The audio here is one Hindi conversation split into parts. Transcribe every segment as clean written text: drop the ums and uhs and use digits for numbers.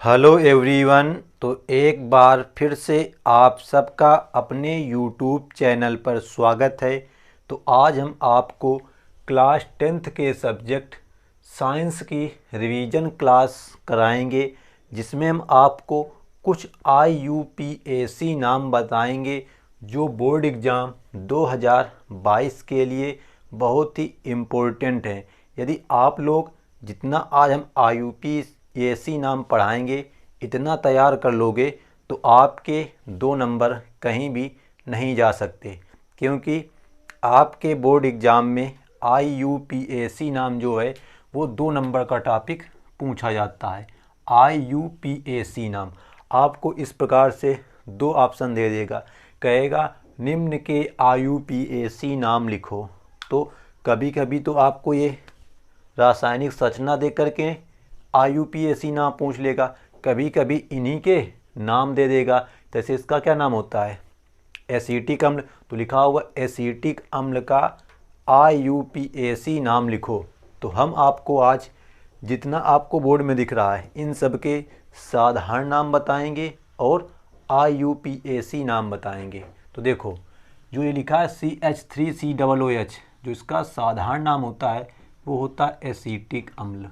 Hello everyone. तो एक बार फिर से आप सबका अपने यूट्यूब चैनल पर स्वागत है। तो आज हम आपको क्लास 10th के सब्जेक्ट साइंस की रिवीजन क्लास कराएंगे, जिसमें हम आपको कुछ IUPAC नाम बताएंगे जो बोर्ड एग्ज़ाम 2022 के लिए बहुत ही इम्पोर्टेंट हैं। यदि आप लोग जितना आज हम IUPAC नाम पढ़ाएंगे इतना तैयार कर लोगे तो आपके 2 नंबर कहीं भी नहीं जा सकते, क्योंकि आपके बोर्ड एग्ज़ाम में IUPAC नाम जो है वो 2 नंबर का टॉपिक पूछा जाता है। IUPAC नाम आपको इस प्रकार से 2 ऑप्शन दे देगा, कहेगा निम्न के IUPAC नाम लिखो। तो कभी कभी तो आपको ये रासायनिक संरचना दे करके IUPAC नाम पूछ लेगा, कभी कभी इन्हीं के नाम दे देगा। जैसे इसका क्या नाम होता है, एसिटिक अम्ल, तो लिखा होगा एसिटिक अम्ल का IUPAC नाम लिखो। तो हम आपको आज जितना आपको बोर्ड में दिख रहा है इन सब के साधारण नाम बताएंगे और IUPAC नाम बताएंगे। तो देखो जो ये लिखा है CH3COOH, जो इसका साधारण नाम होता है वो होता है एसिटिक अम्ल।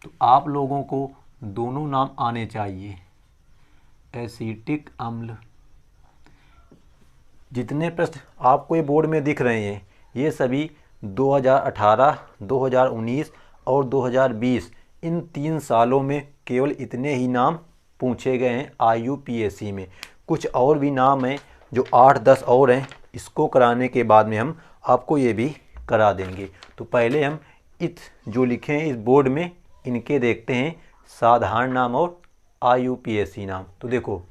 तो आप लोगों को दोनों नाम आने चाहिए। एसिटिक अम्ल, जितने प्रश्न आपको ये बोर्ड में दिख रहे हैं ये सभी 2018, 2019 और 2020 इन 3 सालों में केवल इतने ही नाम पूछे गए हैं IUPAC में। कुछ और भी नाम हैं जो 8-10 और हैं, इसको कराने के बाद में हम आपको ये भी करा देंगे। तो पहले हम जो लिखे हैं इस बोर्ड में इनके देखते हैं साधारण नाम और IUPAC नाम। तो देखो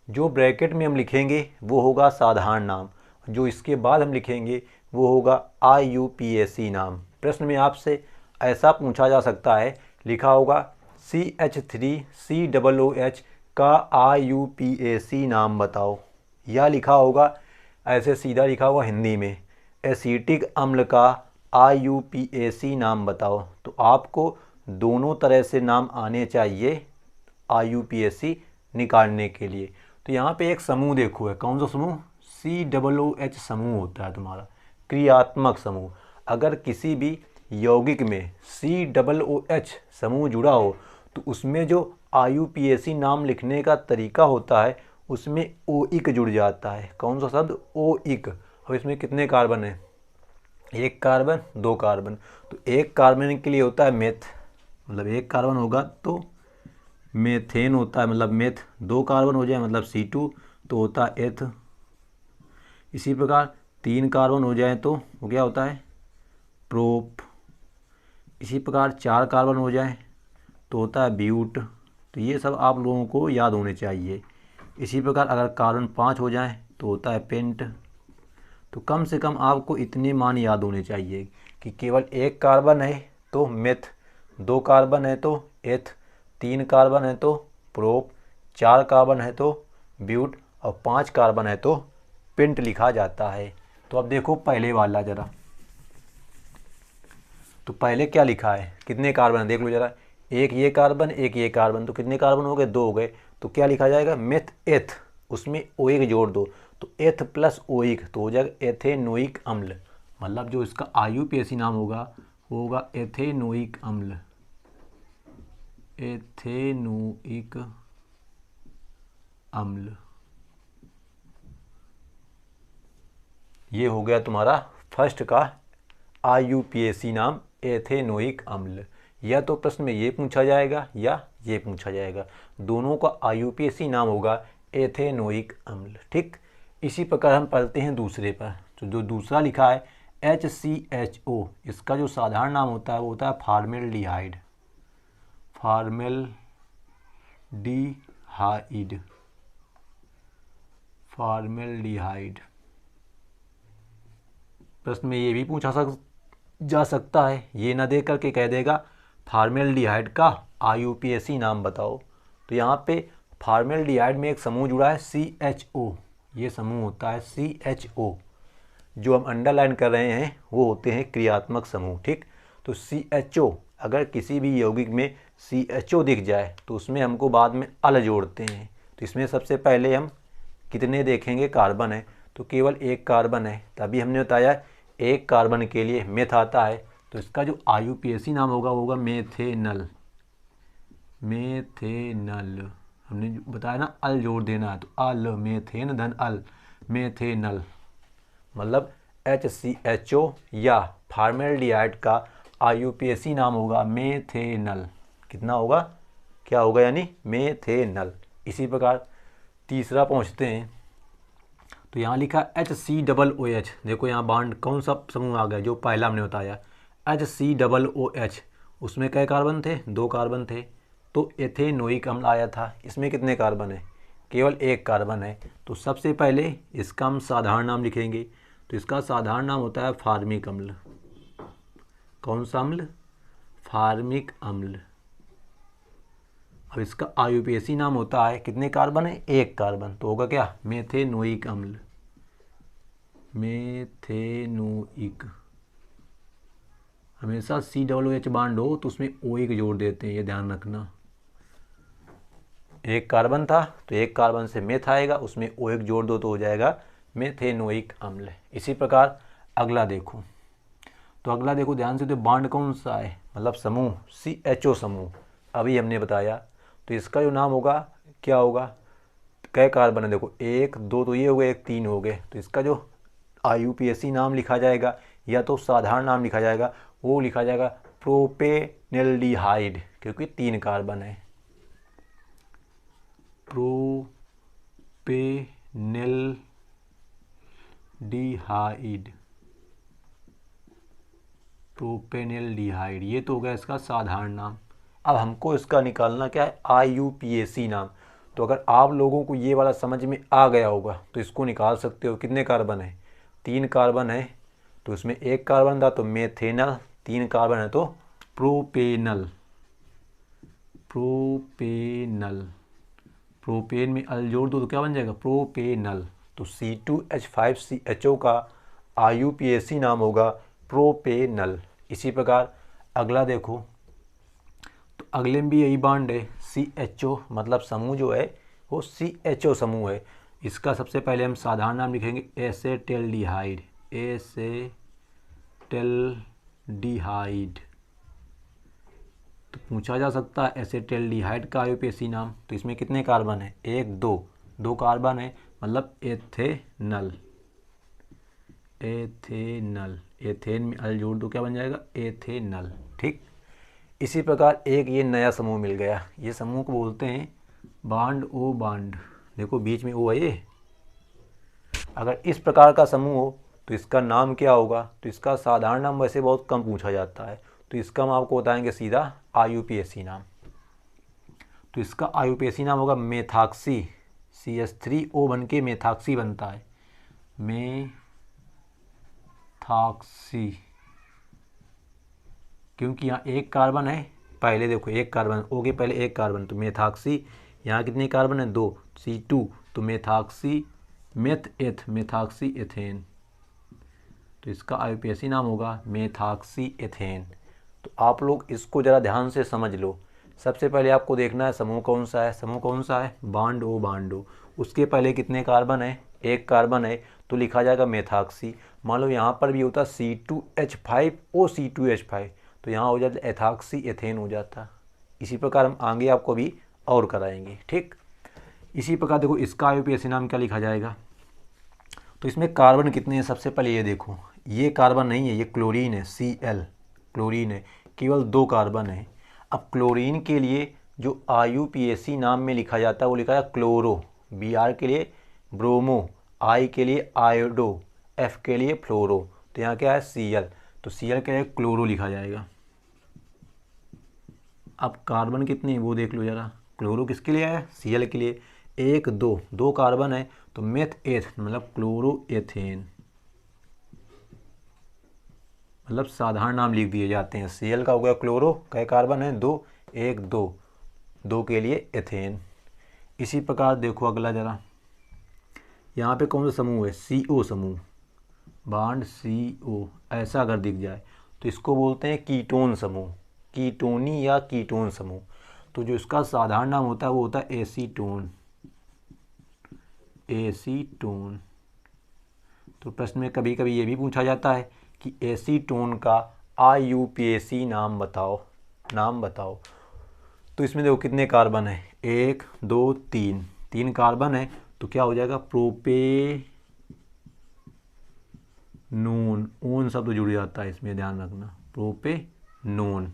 जो ब्रैकेट में हम लिखेंगे वो होगा साधारण नाम, जो इसके बाद हम लिखेंगे वो होगा IUPAC नाम। प्रश्न में आपसे ऐसा पूछा जा सकता है, लिखा होगा CH3COOH का IUPAC नाम बताओ, या लिखा होगा ऐसे सीधा लिखा हुआ हिंदी में एसिटिक अम्ल का IUPAC नाम बताओ। तो आपको दोनों तरह से नाम आने चाहिए IUPAC निकालने के लिए। तो यहाँ पे एक समूह देखो है, कौन सा समूह, COOH समूह होता है तुम्हारा, क्रियात्मक समूह। अगर किसी भी यौगिक में COOH समूह जुड़ा हो तो उसमें जो IUPAC नाम लिखने का तरीका होता है उसमें ओइक जुड़ जाता है। कौन सा शब्द, ओइक। और इसमें कितने कार्बन है, 1 कार्बन 2 कार्बन। तो 1 कार्बन के लिए होता है मेथ, मतलब 1 कार्बन होगा तो मेथेन होता है, मतलब मेथ। 2 कार्बन हो जाए मतलब C2 तो होता है एथ। इसी प्रकार 3 कार्बन हो जाए तो वो क्या होता है, प्रोप। इसी प्रकार 4 कार्बन हो जाए तो होता है ब्यूट। तो ये सब आप लोगों को याद होने चाहिए। इसी प्रकार अगर कार्बन 5 हो जाए तो होता है पेंट। तो कम से कम आपको इतने मान याद होने चाहिए कि केवल 1 कार्बन है तो मेथ, 2 कार्बन है तो एथ, 3 कार्बन है तो प्रोप, 4 कार्बन है तो ब्यूट और 5 कार्बन है तो पेंट लिखा जाता है। तो अब देखो पहले वाला जरा, तो पहले क्या लिखा है, कितने कार्बन है देख लो जरा, 1 ये कार्बन 1 ये कार्बन, तो कितने कार्बन हो गए, 2 हो गए। तो क्या लिखा जाएगा, मेथ एथ, उसमें ओइक जोड़ दो तो एथ प्लस ओइक तो हो जाएगा एथेनोइक अम्ल। मतलब जो इसका IUPAC नाम होगा वो होगा एथेनोइक अम्ल, एथेनोइक अम्ल। ये हो गया तुम्हारा फर्स्ट का IUPAC नाम, एथेनोइक अम्ल। या तो प्रश्न में ये पूछा जाएगा या ये पूछा जाएगा, दोनों का IUPAC नाम होगा एथेनोइक अम्ल। ठीक, इसी प्रकार हम पढ़ते हैं दूसरे पर। तो जो दूसरा लिखा है HCHO, इसका जो साधारण नाम होता है वो होता है फॉर्मेल्डिहाइड, फॉर्मेल्डिहाइड, फॉर्मेल्डिहाइड। प्रश्न में ये भी पूछा जा सकता है, ये ना दे करके कह देगा फॉर्मेल्डिहाइड का IUPAC नाम बताओ। तो यहाँ पे फॉर्मेल्डिहाइड में एक समूह जुड़ा है CHO, ये समूह होता है CHO। जो हम अंडरलाइन कर रहे हैं वो होते हैं क्रियात्मक समूह। ठीक, तो CHO अगर किसी भी यौगिक में CHO दिख जाए तो उसमें हमको बाद में अल जोड़ते हैं। तो इसमें सबसे पहले हम कितने देखेंगे, कार्बन है, तो केवल एक कार्बन है। तभी हमने बताया एक कार्बन के लिए मेथ आता है, तो इसका जो IUPAC नाम होगा मेथेनल। मेथेनल हमने बताया ना, अल जोड़ देना है, तो अल, मेथेन धन अल, मेथेनल। मतलब HCHO या फॉर्मेल्डिहाइड का IUPAC नाम होगा मेथेनल। कितना होगा, क्या होगा, यानी मेथेनल। इसी प्रकार तीसरा पहुंचते हैं, तो यहाँ लिखा HCOOH। देखो यहाँ बॉन्ड कौन सा समूह आ गया, जो पहला हमने बताया HCOOH। उसमें कई कार्बन थे, 2 कार्बन थे। तो एथेनोइक अम्ल आया था, इसमें कितने कार्बन है, केवल एक कार्बन है। तो सबसे पहले इसका हम साधारण नाम लिखेंगे, तो इसका साधारण नाम होता है फार्मिक अम्ल। कौन सा अम्ल, फार्मिक अम्ल। अब इसका IUPAC नाम होता है, कितने कार्बन है, एक कार्बन, तो होगा क्या, मेथेनोइक अम्ल। मेथेनोइक। हमेशा COOH बांड हो तो उसमें OH जोड़ देते हैं, ये ध्यान रखना। एक कार्बन था तो एक कार्बन से मेथ आएगा, उसमें OH जोड़ दो तो हो जाएगा मेथेनोइक अम्ल। इसी प्रकार अगला देखो, तो अगला देखो ध्यान से, तो बांड कौन सा है, मतलब समूह CHO समूह, अभी हमने बताया। तो इसका जो नाम होगा क्या होगा, कै कार्बन है, देखो 1 2 तो ये हो गए, 1 3 हो गए। तो इसका जो IUPAC नाम लिखा जाएगा या तो साधारण नाम लिखा जाएगा, वो लिखा जाएगा प्रोपेनल्डिहाइड, क्योंकि 3 कार्बन है। प्रोपेनल्डिहाइड, प्रोपेनल्डिहाइड, ये तो हो गया इसका साधारण नाम। अब हमको इसका निकालना क्या है, IUPAC नाम। तो अगर आप लोगों को ये वाला समझ में आ गया होगा तो इसको निकाल सकते हो। कितने कार्बन है, 3 कार्बन है, तो इसमें एक कार्बन था तो मेथेनल, 3 कार्बन है तो प्रोपेनल। प्रोपेनल, प्रोपेन में अल जोड़ दो तो क्या बन जाएगा, प्रोपेनल। तो C2H5CHO का IUPAC नाम होगा प्रोपेनल। इसी प्रकार अगला देखो, तो अगले में भी यही बॉन्ड है CHO, मतलब समूह जो है वो CHO समूह है। इसका सबसे पहले हम साधारण नाम लिखेंगे एसेटल्डिहाइड। एसेटल्डिहाइड, तो पूछा जा सकता है एसेटल्डिहाइड का IUPAC नाम। तो इसमें कितने कार्बन है, 1 2 कार्बन है, मतलब एथेनल। एथेनल, एथेन में अल जोड़ दो क्या बन जाएगा, एथेनल। ठीक, इसी प्रकार एक ये नया समूह मिल गया, ये समूह को बोलते हैं बॉन्ड ओ बॉन्ड। देखो बीच में O है ये। अगर इस प्रकार का समूह हो तो इसका नाम क्या होगा, तो इसका साधारण नाम वैसे बहुत कम पूछा जाता है, तो इसका हम आपको बताएंगे सीधा IUPAC नाम। तो इसका IUPAC नाम होगा मेथॉक्सी। CH3O बन के मेथॉक्सी बनता है, मेथॉक्सी। क्योंकि यहाँ एक कार्बन है, पहले देखो एक कार्बन, O के पहले एक कार्बन, तो मेथॉक्सी। यहाँ कितने कार्बन है, 2, C2, तो मेथॉक्सी मेथ मेथॉक्सी एथेन। तो इसका IUPAC नाम होगा मेथॉक्सी एथेन। तो आप लोग इसको ज़रा ध्यान से समझ लो। सबसे पहले आपको देखना है समूह कौन सा है, समूह कौन सा है, बॉन्ड O बॉन्ड O। उसके पहले कितने कार्बन है, एक कार्बन है, तो लिखा जाएगा मेथॉक्सी। मान लो यहाँ पर भी होता C2H5O C2H5, तो यहाँ हो जाता एथॉक्सी एथेन हो जाता। इसी प्रकार हम आगे आपको भी और कराएंगे। ठीक, इसी प्रकार देखो इसका IUPAC नाम क्या लिखा जाएगा। तो इसमें कार्बन कितने हैं, सबसे पहले ये देखो, ये कार्बन नहीं है, ये क्लोरीन है, Cl, क्लोरीन है, केवल 2 कार्बन है। अब क्लोरीन के लिए जो IUPAC नाम में लिखा जाता है वो लिखा है क्लोरो, Br के लिए ब्रोमो, I के लिए आयोडो, F के लिए फ्लोरो। तो यहाँ क्या है Cl, तो Cl के लिए क्लोरो लिखा जाएगा। अब कार्बन कितने हैं वो देख लो जरा, क्लोरो किसके लिए है, Cl के लिए, 1 2 कार्बन है, तो मेथ एथ मतलब क्लोरो एथेन, मतलब साधारण नाम लिख दिए जाते हैं। Cl का हो गया क्लोरो, कई कार्बन है, 2 1 2 के लिए एथेन। इसी प्रकार देखो अगला जरा, यहाँ पे कौन सा समूह है, CO समूह, बॉन्ड CO, ऐसा अगर दिख जाए तो इसको बोलते हैं कीटोन समूह। कीटोनी या कीटोन समूह। तो जो इसका साधारण नाम होता है वो होता है एसीटोन। एसीटोन। तो प्रश्न में कभी कभी ये भी पूछा जाता है कि एसीटोन का IUPAC नाम बताओ, नाम बताओ। तो इसमें देखो कितने कार्बन है, 1 2 3, 3 कार्बन है। तो क्या हो जाएगा, प्रोपेनोन। ओन शब्द जुड़ जाता है इसमें, ध्यान रखना, प्रोपेनोन।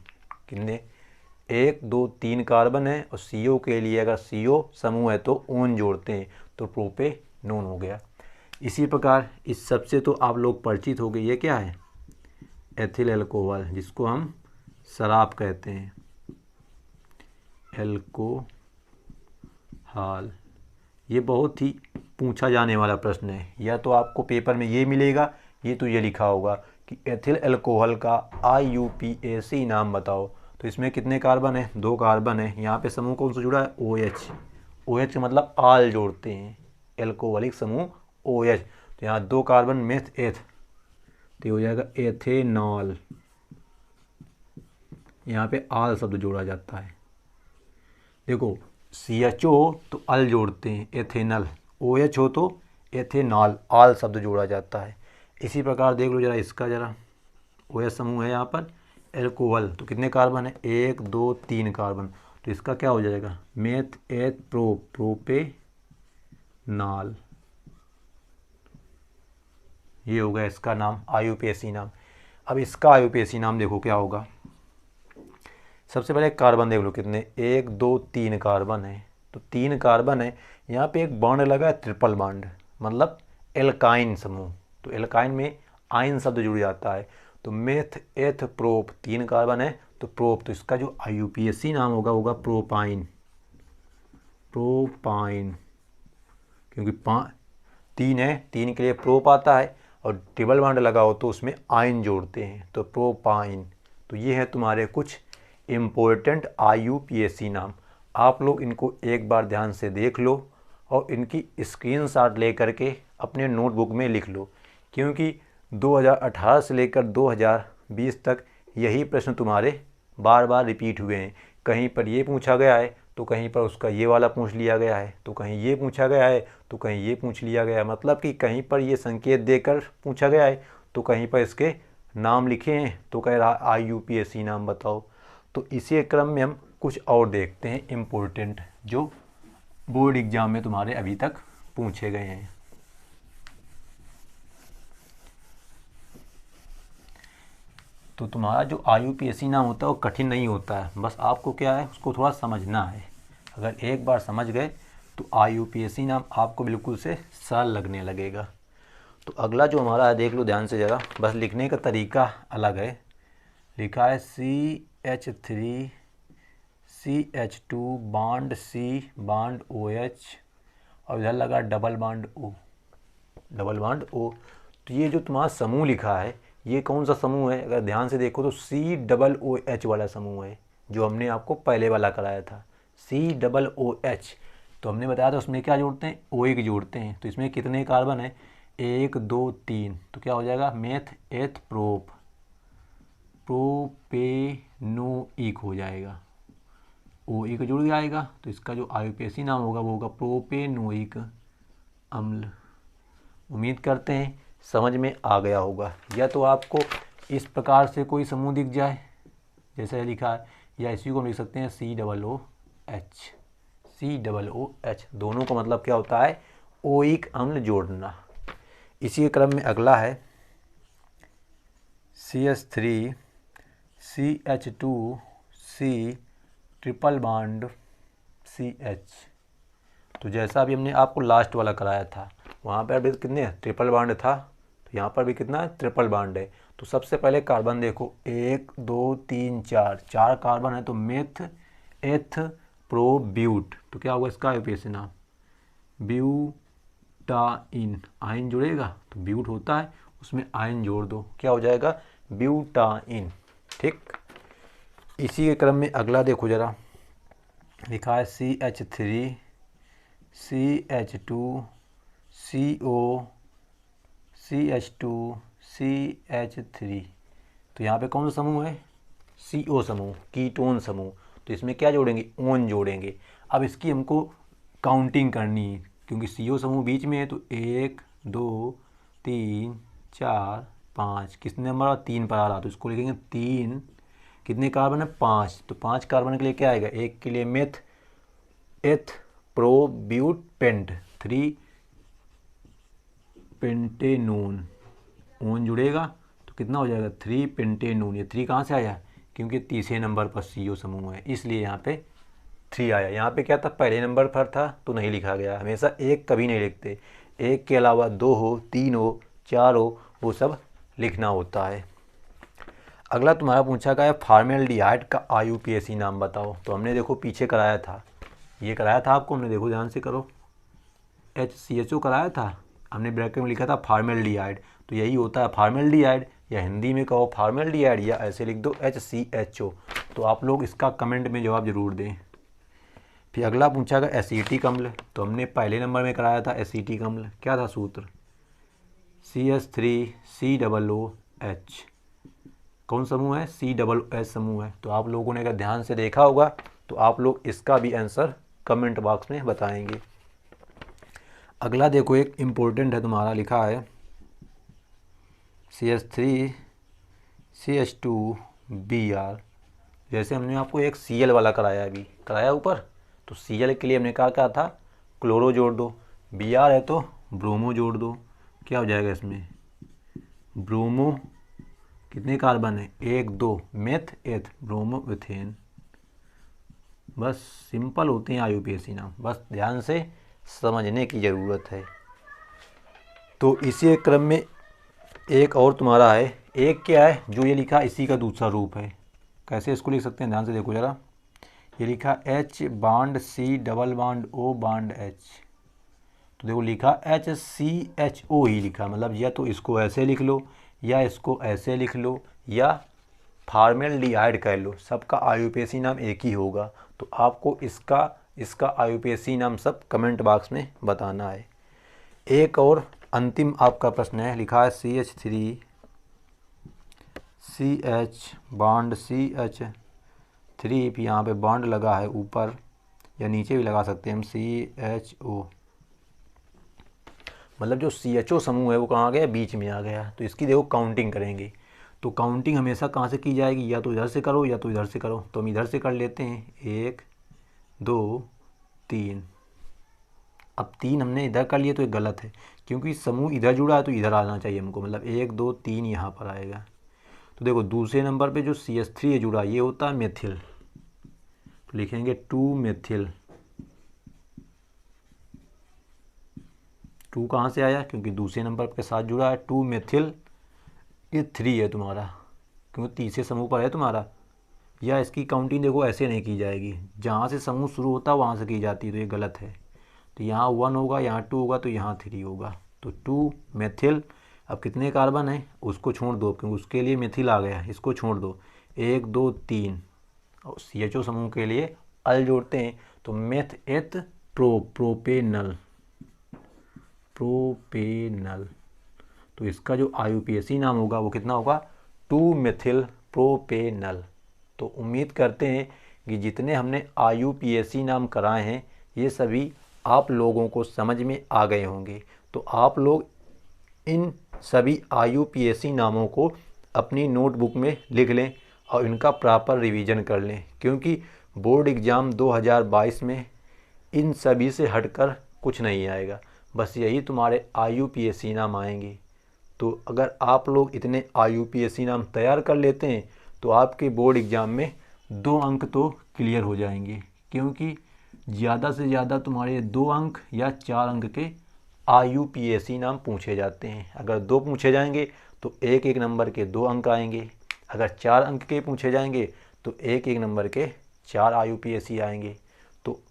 कितने, 1 2 3 कार्बन है और CO के लिए अगर CO समूह है तो ओन जोड़ते हैं तो प्रोपेनोन हो गया। इसी प्रकार इस सबसे तो आप लोग परिचित हो गए, ये क्या है, एथिल अल्कोहल, जिसको हम शराब कहते हैं, अल्कोहल। ये बहुत ही पूछा जाने वाला प्रश्न है, या तो आपको पेपर में ये मिलेगा, ये तो ये लिखा होगा कि एथिल अल्कोहल का IUPAC नाम बताओ। तो इसमें कितने कार्बन है, 2 कार्बन है। यहाँ पे समूह कौन सा जुड़ा है, OH। OH मतलब आल जोड़ते हैं, एल्कोहलिक समूह OH। तो यहाँ 2 कार्बन मेथ एथ, तो ये हो जाएगा एथेनॉल। यहाँ पे आल शब्द जोड़ा जाता है। देखो CHO तो अल जोड़ते हैं, एथेनल। OH हो तो एथेनॉल, आल शब्द जोड़ा जाता है। इसी प्रकार देख लो जरा इसका, जरा OH समूह है यहाँ पर, एल्कोहल। तो कितने कार्बन है, 1 2 3 कार्बन। तो इसका क्या हो जाएगा, मेथ एथ प्रोपेनॉल। ये होगा इसका नाम, IUPAC नाम। अब इसका IUPAC नाम देखो क्या होगा। सबसे पहले कार्बन देख लो कितने, 1 2 3 कार्बन है। तो 3 कार्बन है, यहाँ पे एक बॉन्ड लगा है, ट्रिपल बॉन्ड, मतलब एल्काइन समूह। तो एल्काइन में आयन शब्द जुड़ जाता है। तो मेथ एथ प्रोप, 3 कार्बन है तो प्रोप। तो इसका जो IUPAC नाम होगा प्रोपाइन। प्रोपाइन, क्योंकि 3 है, 3 के लिए प्रोप आता है और ट्रिपल बॉन्ड लगा हो तो उसमें आयन जोड़ते हैं, तो प्रोपाइन। तो ये है तुम्हारे कुछ इम्पोर्टेंट IUPAC नाम। आप लोग इनको एक बार ध्यान से देख लो और इनकी स्क्रीनशॉट ले करके अपने नोटबुक में लिख लो, क्योंकि 2018 से लेकर 2020 तक यही प्रश्न तुम्हारे बार बार रिपीट हुए हैं। कहीं पर ये पूछा गया है तो कहीं पर उसका ये वाला पूछ लिया गया है, तो कहीं ये पूछा गया है तो कहीं ये पूछ लिया गया है। मतलब कि कहीं पर ये संकेत देकर पूछा गया है तो कहीं पर इसके नाम लिखे हैं तो कह रहा IUPAC नाम बताओ। तो इसी क्रम में हम कुछ और देखते हैं इम्पोर्टेंट, जो बोर्ड एग्जाम में तुम्हारे अभी तक पूछे गए हैं। तो तुम्हारा जो IUPAC नाम होता है वो कठिन नहीं होता है, बस आपको क्या है उसको थोड़ा समझना है। अगर एक बार समझ गए तो IUPAC नाम आपको बिल्कुल से सरल लगने लगेगा। तो अगला जो हमारा है देख लो ध्यान से ज़रा, बस लिखने का तरीका अलग है। लिखा है CH3 CH2 bond C bond OH और इधर लगा double bond O, double bond O। तो ये जो तुम्हारा समूह लिखा है ये कौन सा समूह है, अगर ध्यान से देखो तो COOH वाला समूह है, जो हमने आपको पहले वाला कराया था, COOH। तो हमने बताया था उसमें क्या जोड़ते हैं, OH जोड़ते हैं। तो इसमें कितने कार्बन है, 1 2 3। तो क्या हो जाएगा, मेथ एथ प्रोप, प्रोपेनोइक हो जाएगा, OE को जुड़ जाएगा। तो इसका जो IUPAC नाम होगा वो होगा प्रोपेनोइक अम्ल। उम्मीद करते हैं समझ में आ गया होगा। या तो आपको इस प्रकार से कोई समूह दिख जाए जैसे लिखा है, या इसी को हम लिख सकते हैं COOH। COOH दोनों का मतलब क्या होता है, ओइक अम्ल जोड़ना। इसी क्रम में अगला है CH3 CH2 C triple bond CH। तो जैसा अभी हमने आपको लास्ट वाला कराया था वहाँ पर भी कितने ट्रिपल बॉन्ड था, तो यहाँ पर भी कितना ट्रिपल बॉन्ड है। तो सबसे पहले कार्बन देखो, 1 2 3 4, 4 कार्बन है। तो मेथ एथ प्रो ब्यूट, तो क्या होगा इसका IUPAC नाम, ब्यूटाइन। आयन जुड़ेगा तो ब्यूट होता है, उसमें आयन जोड़ दो, क्या हो जाएगा, ब्यूटाइन। ठीक। इसी के क्रम में अगला देखो जरा, लिखा है CH3 CH2 CO CH2 CH3। तो यहाँ पे कौन सा समूह है, CO समूह, कीटोन समूह, तो इसमें क्या जोड़ेंगे, ओन जोड़ेंगे। अब इसकी हमको काउंटिंग करनी है, क्योंकि CO समूह बीच में है, तो 1 2 3 4 5, कितने नंबर 3 पर आ रहा, तो इसको लिखेंगे 3, कितने कार्बन है 5, तो 5 कार्बन के लिए क्या आएगा, एक के लिए मेथ एथ प्रोब्यूटेंट, 3 पेंटेनोन, ओन जुड़ेगा तो कितना हो जाएगा 3 पेंटेनोन। ये 3 कहाँ से आया, क्योंकि तीसरे नंबर पर CO समूह है, इसलिए यहाँ पे 3 आया। यहाँ पे क्या था, पहले नंबर पर था तो नहीं लिखा गया। हमेशा एक कभी नहीं लिखते, एक के अलावा 2 हो, 3 हो, 4 हो, वो सब लिखना होता है। अगला तुम्हारा पूछा गया फॉर्मेल्डिहाइड का IUPAC नाम बताओ। तो हमने देखो पीछे कराया था, ये कराया था आपको हमने, देखो ध्यान से करो, HCHO कराया था हमने, ब्रैकेट में लिखा था फॉर्मेल्डिहाइड, तो यही होता है फॉर्मेल्डिहाइड, या हिंदी में कहो फॉर्मेल्डिहाइड, या ऐसे लिख दो HCHO। तो आप लोग इसका कमेंट में जवाब जरूर दें। फिर अगला पूछा गया एसीटिक अम्ल, तो हमने पहले नंबर में कराया था एसीटिक अम्ल, क्या था सूत्र, CH3COOH, कौन समूह है, COOH समूह है। तो आप लोगों ने अगर ध्यान से देखा होगा तो आप लोग इसका भी आंसर कमेंट बॉक्स में बताएंगे। अगला देखो एक इम्पोर्टेंट है तुम्हारा, लिखा है CH3CH2Br, जैसे हमने आपको एक Cl वाला कराया, अभी कराया ऊपर, तो Cl के लिए हमने कहा क्या था, क्लोरो जोड़ दो, Br है तो ब्रोमो जोड़ दो, क्या हो जाएगा इसमें, ब्रोमो, कितने कार्बन है 1 2, मेथ एथ ब्रोमो इथेन। बस सिंपल होते हैं IUPAC नाम, बस ध्यान से समझने की ज़रूरत है। तो इसी क्रम में एक और तुम्हारा है, एक क्या है जो ये लिखा इसी का दूसरा रूप है, कैसे इसको लिख सकते हैं, ध्यान से देखो ज़रा, ये लिखा H bond C double bond O bond H, तो देखो लिखा HCHO ही लिखा, मतलब या तो इसको ऐसे लिख लो, या इसको ऐसे लिख लो, या फॉर्मेल्डिहाइड कह लो, सबका IUPAC नाम एक ही होगा। तो आपको इसका IUPAC नाम सब कमेंट बॉक्स में बताना है। एक और अंतिम आपका प्रश्न है, लिखा है CH3CH बॉन्ड CH3, भी यहाँ पे बॉन्ड लगा है ऊपर या नीचे भी लगा सकते हैं हम, CHO, मतलब जो CHO समूह है वो कहाँ आ गया, बीच में आ गया। तो इसकी देखो काउंटिंग करेंगे, तो काउंटिंग हमेशा कहाँ से की जाएगी, या तो इधर से करो या तो इधर से करो, तो हम इधर से कर लेते हैं, 1 2 3। अब 3 हमने इधर कर लिए तो ये गलत है, क्योंकि समूह इधर जुड़ा है तो इधर आना चाहिए हमको, मतलब 1 2 3 यहाँ पर आएगा। तो देखो दूसरे नंबर पे जो CH3 है जुड़ा, ये होता है मेथिल, तो लिखेंगे 2 मेथिल, 2 कहाँ से आया, क्योंकि दूसरे नंबर के साथ जुड़ा है, 2 मेथिल, ये 3 है तुम्हारा, क्योंकि तीसरे समूह पर है तुम्हारा। या इसकी काउंटिंग देखो ऐसे नहीं की जाएगी, जहाँ से समूह शुरू होता है वहाँ से की जाती है, तो ये गलत है। तो यहाँ 1 होगा, यहाँ 2 होगा, तो यहाँ 3 होगा, तो 2 मेथिल। अब कितने कार्बन है उसको छोड़ दो, क्योंकि उसके लिए मेथिल आ गया, इसको छोड़ दो, 1 2 3, और CHO समूह के लिए अल जोड़ते हैं, तो मेथ एथ प्रोपेनल, तो इसका जो IUPAC नाम होगा वो कितना होगा, 2 मेथिल प्रोपेनल। तो उम्मीद करते हैं कि जितने हमने IUPAC नाम कराए हैं ये सभी आप लोगों को समझ में आ गए होंगे। तो आप लोग इन सभी IUPAC नामों को अपनी नोटबुक में लिख लें और इनका प्रॉपर रिवीजन कर लें, क्योंकि बोर्ड एग्ज़ाम 2022 में इन सभी से हटकर कुछ नहीं आएगा, बस यही तुम्हारे IUPAC नाम आएंगे। तो अगर आप लोग इतने IUPAC नाम तैयार कर लेते हैं तो आपके बोर्ड एग्ज़ाम में 2 अंक तो क्लियर हो जाएंगे, क्योंकि ज़्यादा से ज़्यादा तुम्हारे 2 अंक या 4 अंक के IUPAC नाम पूछे जाते हैं। अगर 2 पूछे जाएंगे तो एक एक नंबर के 2 अंक आएंगे, अगर 4 अंक के पूछे जाएंगे तो एक एक नंबर के 4 IUPAC आएंगे। तो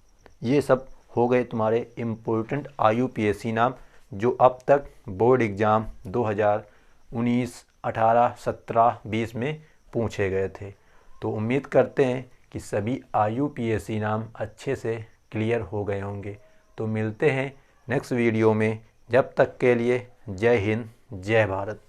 ये सब हो गए तुम्हारे इम्पोर्टेंट IUPAC नाम जो अब तक बोर्ड एग्ज़ाम 2019, 18, 17, 20 में पूछे गए थे। तो उम्मीद करते हैं कि सभी IUPAC नाम अच्छे से क्लियर हो गए होंगे। तो मिलते हैं नेक्स्ट वीडियो में, जब तक के लिए जय हिंद, जय भारत।